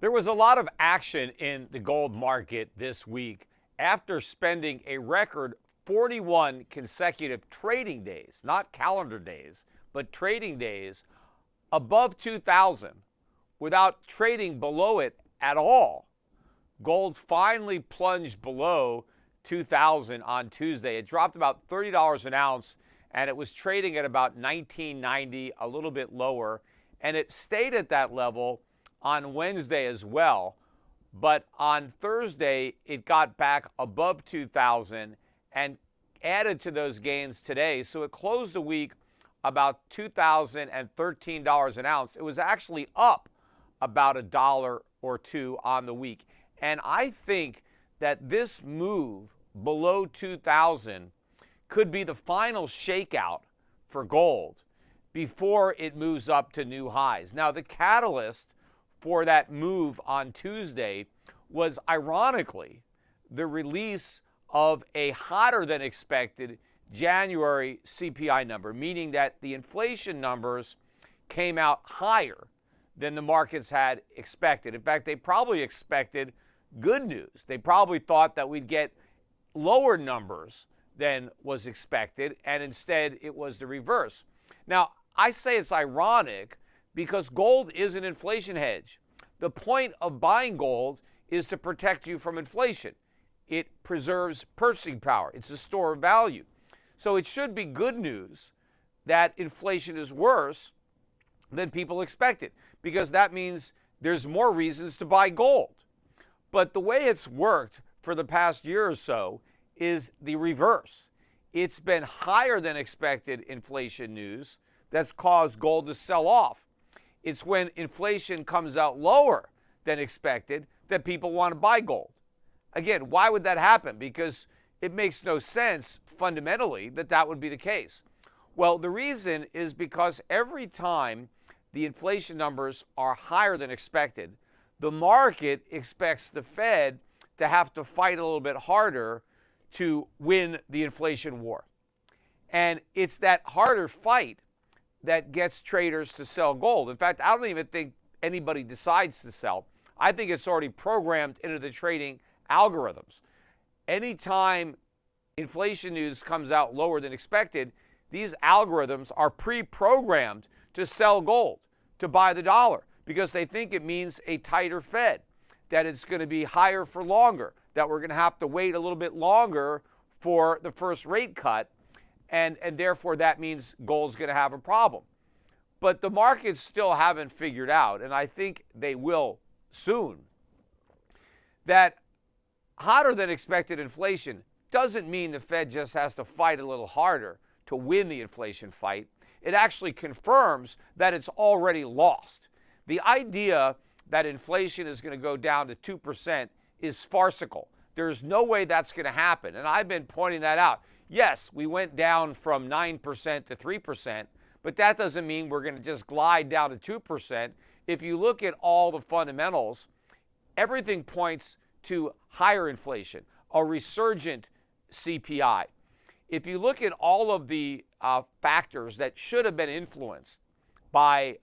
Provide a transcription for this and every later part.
There was a lot of action in the gold market this week after spending a record 41 consecutive trading days, not calendar days, but trading days above 2,000 without trading below it at all. Gold finally plunged below 2,000 on Tuesday. It dropped about $30 an ounce, and it was trading at about $19.90, a little bit lower, and it stayed at that level on Wednesday as well. But on Thursday, it got back above 2,000 and added to those gains today. So it closed the week about $2,013 an ounce. It was actually up about $1 or $2 on the week. And I think that this move below 2,000 could be the final shakeout for gold before it moves up to new highs. Now, the catalyst for that move on Tuesday was, ironically, the release of a hotter than expected January CPI number, meaning that the inflation numbers came out higher than the markets had expected. In fact, they probably expected good news. They probably thought that we'd get lower numbers than was expected, and instead it was the reverse. Now, I say it's ironic because gold is an inflation hedge. The point of buying gold is to protect you from inflation. It preserves purchasing power. It's a store of value. So it should be good news that inflation is worse than people expected, because that means there's more reasons to buy gold. But the way it's worked for the past year or so is the reverse. It's been higher than expected inflation news that's caused gold to sell off. It's when inflation comes out lower than expected that people want to buy gold. Again, why would that happen? Because it makes no sense fundamentally that that would be the case. Well, the reason is because every time the inflation numbers are higher than expected, the market expects the Fed to have to fight a little bit harder to win the inflation war. And it's that harder fight that gets traders to sell gold. In fact, I don't even think anybody decides to sell. I think it's already programmed into the trading algorithms. Anytime inflation news comes out lower than expected, these algorithms are pre-programmed to sell gold, to buy the dollar, because they think it means a tighter Fed, that it's going to be higher for longer, that we're going to have to wait a little bit longer for the first rate cut, and therefore that means gold's going to have a problem. But the markets still haven't figured out, and I think they will soon, that hotter than expected inflation doesn't mean the Fed just has to fight a little harder to win the inflation fight. It actually confirms that it's already lost. The idea that inflation is going to go down to 2% is farcical. There's no way that's going to happen, and I've been pointing that out. Yes, we went down from 9% to 3%, but that doesn't mean we're going to just glide down to 2%. If you look at all the fundamentals, everything points to higher inflation, a resurgent CPI. If you look at all of the factors that should have been influenced by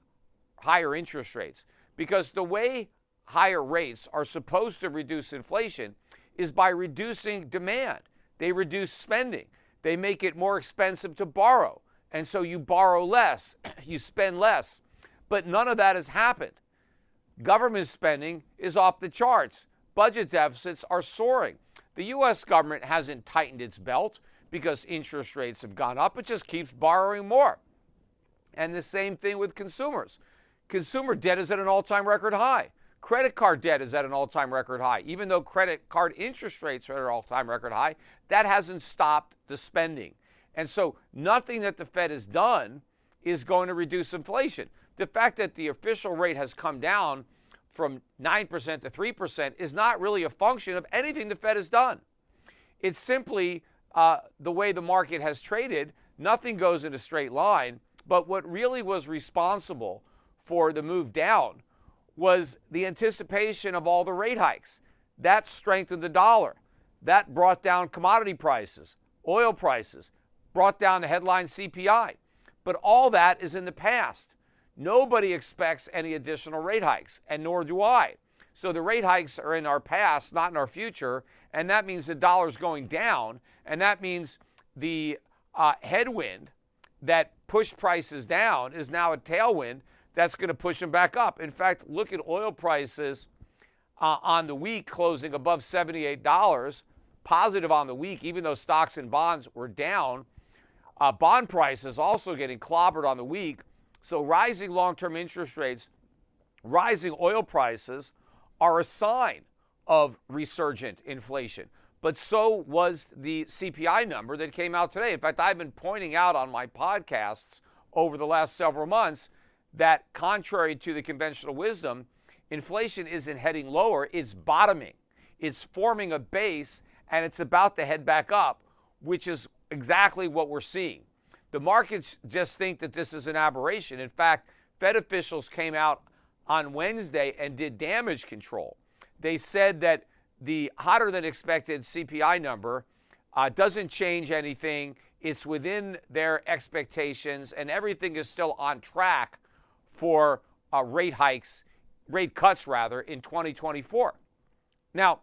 higher interest rates, because the way higher rates are supposed to reduce inflation is by reducing demand. They reduce spending. They make it more expensive to borrow. And so you borrow less, you spend less. But none of that has happened. Government spending is off the charts. Budget deficits are soaring. The U.S. government hasn't tightened its belt because interest rates have gone up. It just keeps borrowing more. And the same thing with consumers. Consumer debt is at an all-time record high. Credit card debt is at an all-time record high. Even though credit card interest rates are at an all-time record high, that hasn't stopped the spending. And so nothing that the Fed has done is going to reduce inflation. The fact that the official rate has come down from 9% to 3% is not really a function of anything the Fed has done. It's simply the way the market has traded. Nothing goes in a straight line. But what really was responsible for the move down was the anticipation of all the rate hikes. That strengthened the dollar. That brought down commodity prices, oil prices, brought down the headline CPI. But all that is in the past. Nobody expects any additional rate hikes, and nor do I. So the rate hikes are in our past, not in our future, and that means the dollar's going down, and that means the headwind that pushed prices down is now a tailwind that's going to push them back up. In fact, look at oil prices on the week closing above $78, positive on the week, even though stocks and bonds were down. Bond prices also getting clobbered on the week. So rising long-term interest rates, rising oil prices are a sign of resurgent inflation. But so was the CPI number that came out today. In fact, I've been pointing out on my podcasts over the last several months that contrary to the conventional wisdom, inflation isn't heading lower, it's bottoming. It's forming a base and it's about to head back up, which is exactly what we're seeing. The markets just think that this is an aberration. In fact, Fed officials came out on Wednesday and did damage control. They said that the hotter than expected CPI number doesn't change anything. It's within their expectations and everything is still on track for rate cuts in 2024. Now,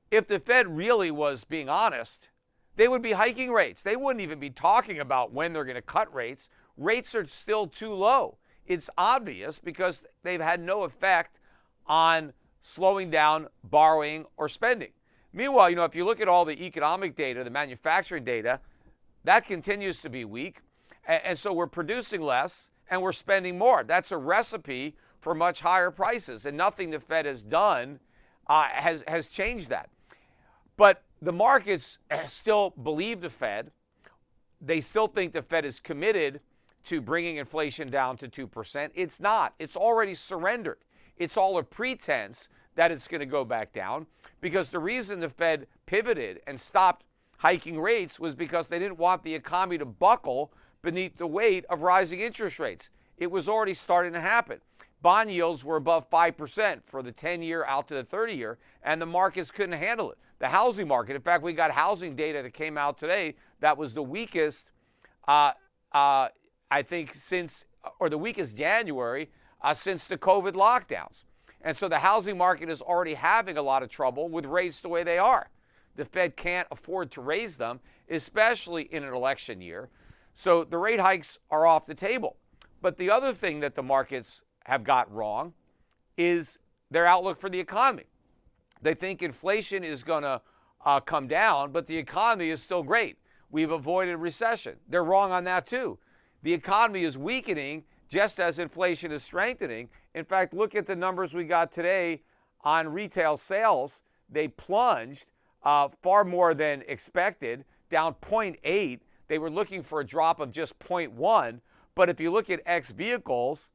if the Fed really was being honest, they would be hiking rates. They wouldn't even be talking about when they're going to cut rates. Rates are still too low. It's obvious because they've had no effect on slowing down borrowing or spending. Meanwhile, if you look at all the economic data, the manufacturing data, that continues to be weak. And so we're producing less and we're spending more. That's a recipe for much higher prices. And nothing the Fed has done has changed that. But the markets still believe the Fed. They still think the Fed is committed to bringing inflation down to 2%. It's not. It's already surrendered. It's all a pretense that it's going to go back down because the reason the Fed pivoted and stopped hiking rates was because they didn't want the economy to buckle beneath the weight of rising interest rates. It was already starting to happen. Bond yields were above 5% for the 10-year out to the 30-year, and the markets couldn't handle it. The housing market, in fact, we got housing data that came out today that was the weakest, I think, the weakest January since the COVID lockdowns. And so the housing market is already having a lot of trouble with rates the way they are. The Fed can't afford to raise them, especially in an election year. So the rate hikes are off the table. But the other thing that the markets have got wrong is their outlook for the economy. They think inflation is going to come down, but the economy is still great. We've avoided recession. They're wrong on that too. The economy is weakening just as inflation is strengthening. In fact, look at the numbers we got today on retail sales. They plunged far more than expected, down 0.8. They were looking for a drop of just 0.1. But if you look at X vehicles,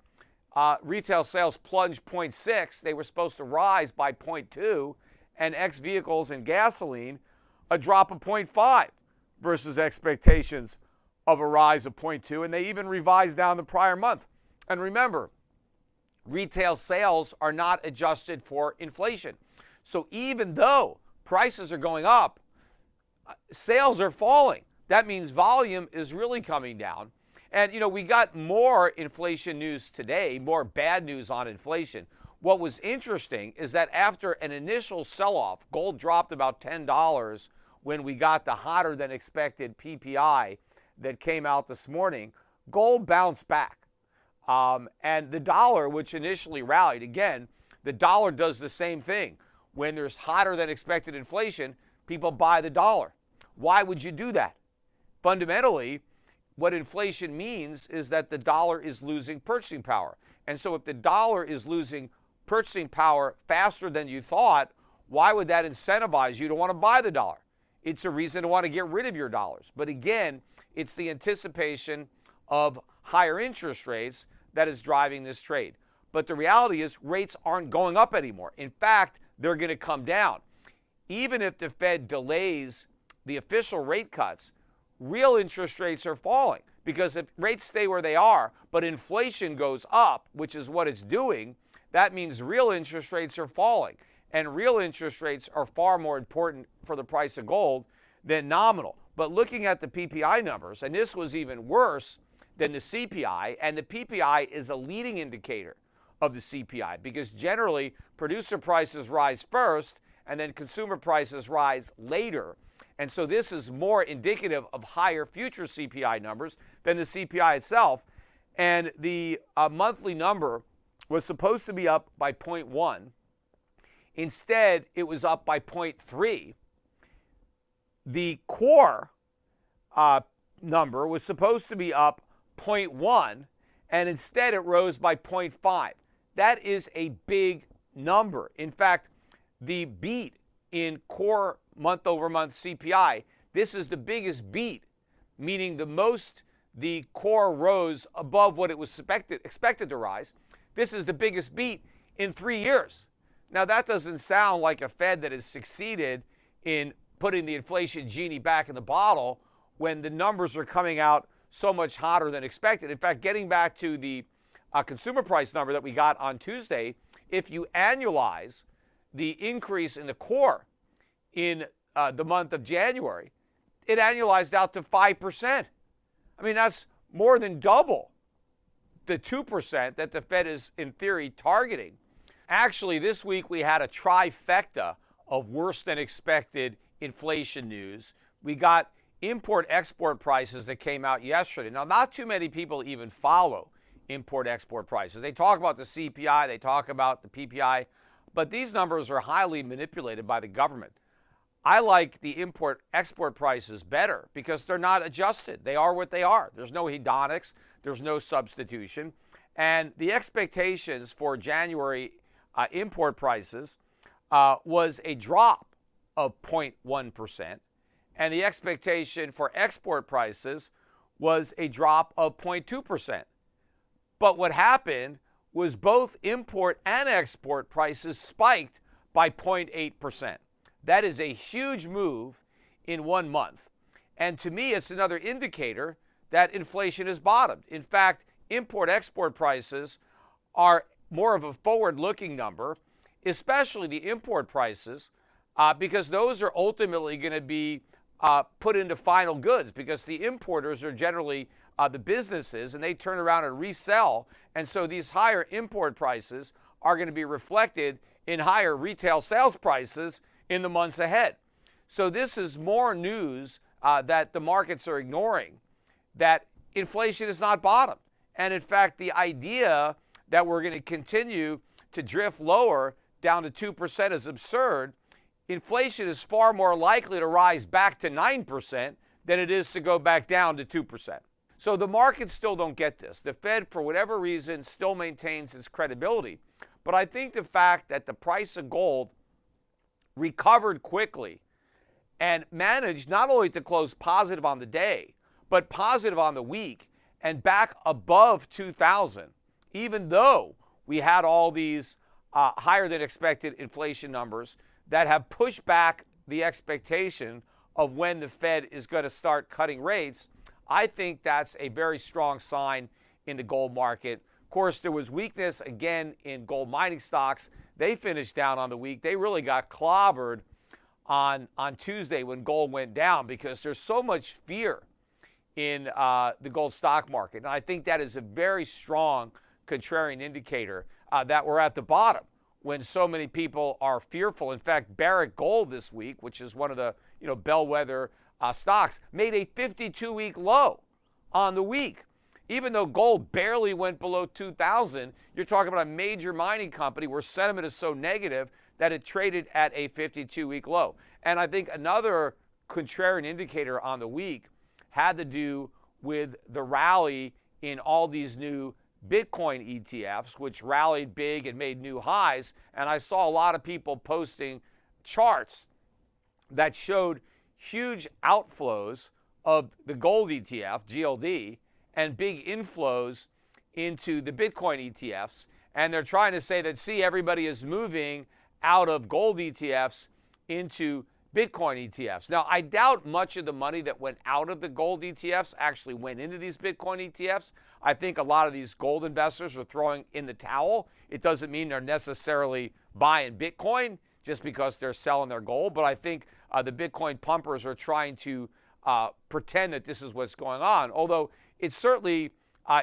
retail sales plunged 0.6. They were supposed to rise by 0.2. And X vehicles and gasoline, a drop of 0.5 versus expectations of a rise of 0.2. And they even revised down the prior month. And remember, retail sales are not adjusted for inflation. So even though prices are going up, sales are falling. That means volume is really coming down. And, we got more inflation news today, more bad news on inflation. What was interesting is that after an initial sell-off, gold dropped about $10 when we got the hotter than expected PPI that came out this morning. Gold bounced back. And the dollar, which initially rallied, again, the dollar does the same thing. When there's hotter than expected inflation, people buy the dollar. Why would you do that? Fundamentally, what inflation means is that the dollar is losing purchasing power. And so if the dollar is losing purchasing power faster than you thought, why would that incentivize you to want to buy the dollar? It's a reason to want to get rid of your dollars. But again, it's the anticipation of higher interest rates that is driving this trade. But the reality is rates aren't going up anymore. In fact, they're going to come down. Even if the Fed delays the official rate cuts, real interest rates are falling. Because if rates stay where they are, but inflation goes up, which is what it's doing, that means real interest rates are falling. And real interest rates are far more important for the price of gold than nominal. But looking at the PPI numbers, and this was even worse than the CPI, and the PPI is a leading indicator of the CPI, because generally producer prices rise first and then consumer prices rise later. And so this is more indicative of higher future CPI numbers than the CPI itself. And the monthly number was supposed to be up by 0.1. Instead, it was up by 0.3. The core number was supposed to be up 0.1, and instead it rose by 0.5. That is a big number. In fact, the beat in core month-over-month CPI, this is the biggest beat, meaning the most the core rose above what it was expected to rise. This is the biggest beat in 3 years. Now, that doesn't sound like a Fed that has succeeded in putting the inflation genie back in the bottle when the numbers are coming out so much hotter than expected. In fact, getting back to the consumer price number that we got on Tuesday, if you annualize the increase in the core in the month of January, it annualized out to 5%. I mean, that's more than double the 2% that the Fed is, in theory, targeting. Actually, this week we had a trifecta of worse than expected inflation news. We got import-export prices that came out yesterday. Now, not too many people even follow import-export prices. They talk about the CPI, they talk about the PPI, but these numbers are highly manipulated by the government. I like the import-export prices better because they're not adjusted. They are what they are. There's no hedonics. There's no substitution. And the expectations for January import prices was a drop of 0.1%. And the expectation for export prices was a drop of 0.2%. But what happened was both import and export prices spiked by 0.8%. That is a huge move in 1 month. And to me, it's another indicator that inflation has bottomed. In fact, import-export prices are more of a forward-looking number, especially the import prices, because those are ultimately going to be put into final goods, because the importers are generally the businesses, and they turn around and resell. And so these higher import prices are going to be reflected in higher retail sales prices in the months ahead. So this is more news that the markets are ignoring, that inflation is not bottomed. And in fact, the idea that we're going to continue to drift lower down to 2% is absurd. Inflation is far more likely to rise back to 9% than it is to go back down to 2%. So the markets still don't get this. The Fed, for whatever reason, still maintains its credibility. But I think the fact that the price of gold recovered quickly and managed not only to close positive on the day, but positive on the week and back above 2,000, even though we had all these higher than expected inflation numbers that have pushed back the expectation of when the Fed is going to start cutting rates. I think that's a very strong sign in the gold market. Of course, there was weakness again in gold mining stocks. They finished down on the week. They really got clobbered on Tuesday when gold went down because there's so much fear in the gold stock market. And I think that is a very strong contrarian indicator that we're at the bottom when so many people are fearful. In fact, Barrick Gold this week, which is one of the bellwether stocks, made a 52-week low on the week. Even though gold barely went below 2,000, you're talking about a major mining company where sentiment is so negative that it traded at a 52-week low. And I think another contrarian indicator on the week had to do with the rally in all these new Bitcoin ETFs, which rallied big and made new highs. And I saw a lot of people posting charts that showed huge outflows of the gold ETF, GLD, and big inflows into the Bitcoin ETFs. And they're trying to say that, see, everybody is moving out of gold ETFs into Bitcoin ETFs. Now, I doubt much of the money that went out of the gold ETFs actually went into these Bitcoin ETFs. I think a lot of these gold investors are throwing in the towel. It doesn't mean they're necessarily buying Bitcoin just because they're selling their gold, but I think the Bitcoin pumpers are trying to pretend that this is what's going on, although it certainly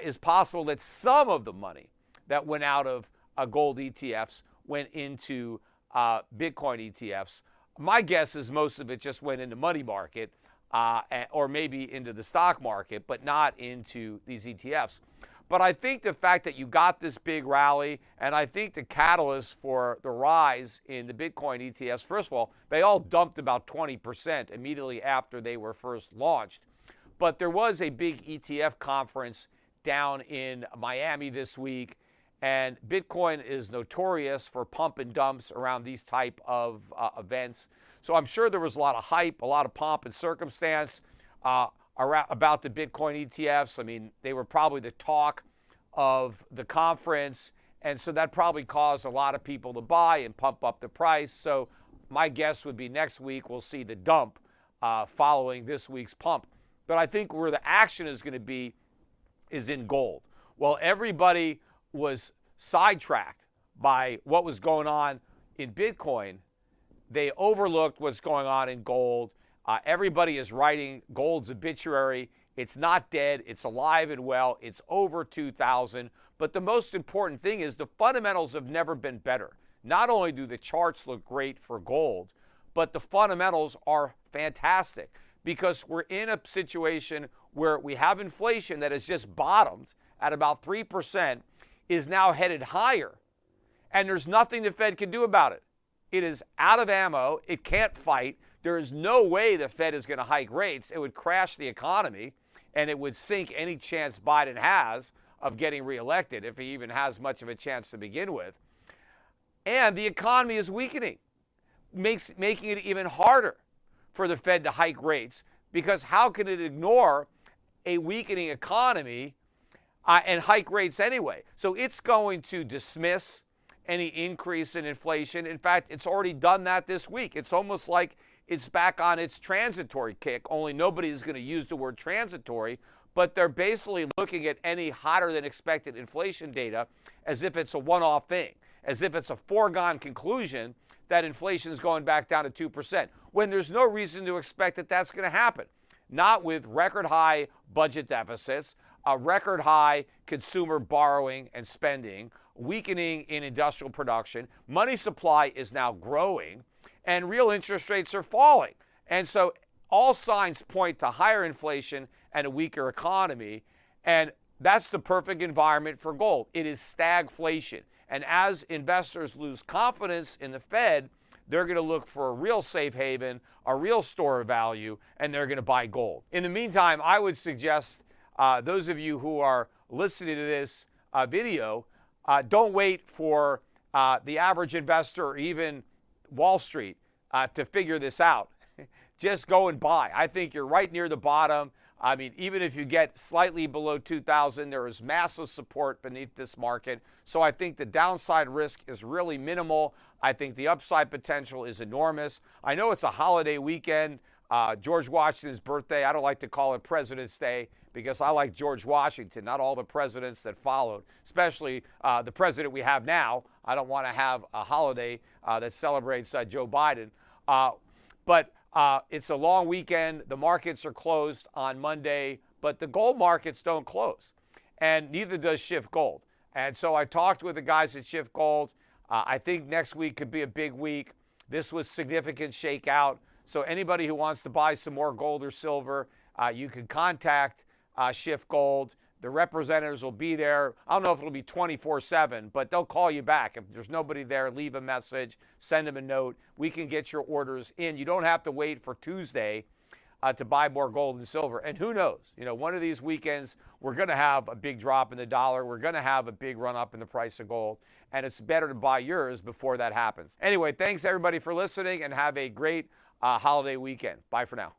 is possible that some of the money that went out of gold ETFs went into Bitcoin ETFs. My guess is most of it just went into money market or maybe into the stock market, but not into these ETFs. But I think the fact that you got this big rally, and I think the catalyst for the rise in the Bitcoin ETFs, first of all, they all dumped about 20% immediately after they were first launched. But there was a big ETF conference down in Miami this week, and Bitcoin is notorious for pump and dumps around these type of events. So I'm sure there was a lot of hype, a lot of pomp and circumstance about the Bitcoin ETFs. I mean, they were probably the talk of the conference, and so that probably caused a lot of people to buy and pump up the price. So my guess would be next week we'll see the dump following this week's pump. But I think where the action is going to be is in gold. Well, everybody was sidetracked by what was going on in Bitcoin. They overlooked what's going on in gold. Everybody is writing gold's obituary. It's not dead. It's alive and well. It's over 2,000. But the most important thing is the fundamentals have never been better. Not only do the charts look great for gold, but the fundamentals are fantastic because we're in a situation where we have inflation that has just bottomed at about 3%, is now headed higher, and there's nothing the Fed can do about it. It is out of ammo. It can't fight. There is no way the Fed is going to hike rates. It would crash the economy, and it would sink any chance Biden has of getting reelected, if he even has much of a chance to begin with. And the economy is weakening, making it even harder for the Fed to hike rates, because how can it ignore a weakening economy and hike rates anyway? So it's going to dismiss any increase in inflation. In fact, it's already done that this week. It's almost like it's back on its transitory kick, only nobody is going to use the word transitory, but they're basically looking at any hotter than expected inflation data as if it's a one-off thing, as if it's a foregone conclusion that inflation is going back down to 2%, when there's no reason to expect that that's going to happen. Not with record high budget deficits, a record high consumer borrowing and spending, weakening in industrial production, money supply is now growing, and real interest rates are falling. And so all signs point to higher inflation and a weaker economy, and that's the perfect environment for gold. It is stagflation. And as investors lose confidence in the Fed, they're going to look for a real safe haven, a real store of value, and they're going to buy gold. In the meantime, I would suggest those of you who are listening to this video, don't wait for the average investor or even Wall Street to figure this out. Just go and buy. I think you're right near the bottom. I mean, even if you get slightly below 2,000, there is massive support beneath this market. So I think the downside risk is really minimal. I think the upside potential is enormous. I know it's a holiday weekend, George Washington's birthday. I don't like to call it President's Day because I like George Washington, not all the presidents that followed, especially the president we have now. I don't want to have a holiday that celebrates Joe Biden. But it's a long weekend. The markets are closed on Monday, but the gold markets don't close, and neither does Shift Gold. And so I talked with the guys at Shift Gold. I think next week could be a big week. This was significant shakeout. So anybody who wants to buy some more gold or silver, you can contact Shift Gold. The representatives will be there. I don't know if it'll be 24/7, but they'll call you back. If there's nobody there, leave a message, send them a note. We can get your orders in. You don't have to wait for Tuesday to buy more gold and silver. And who knows? You know, one of these weekends, we're going to have a big drop in the dollar. We're going to have a big run up in the price of gold. And it's better to buy yours before that happens. Anyway, thanks everybody for listening, and have a great holiday weekend. Bye for now.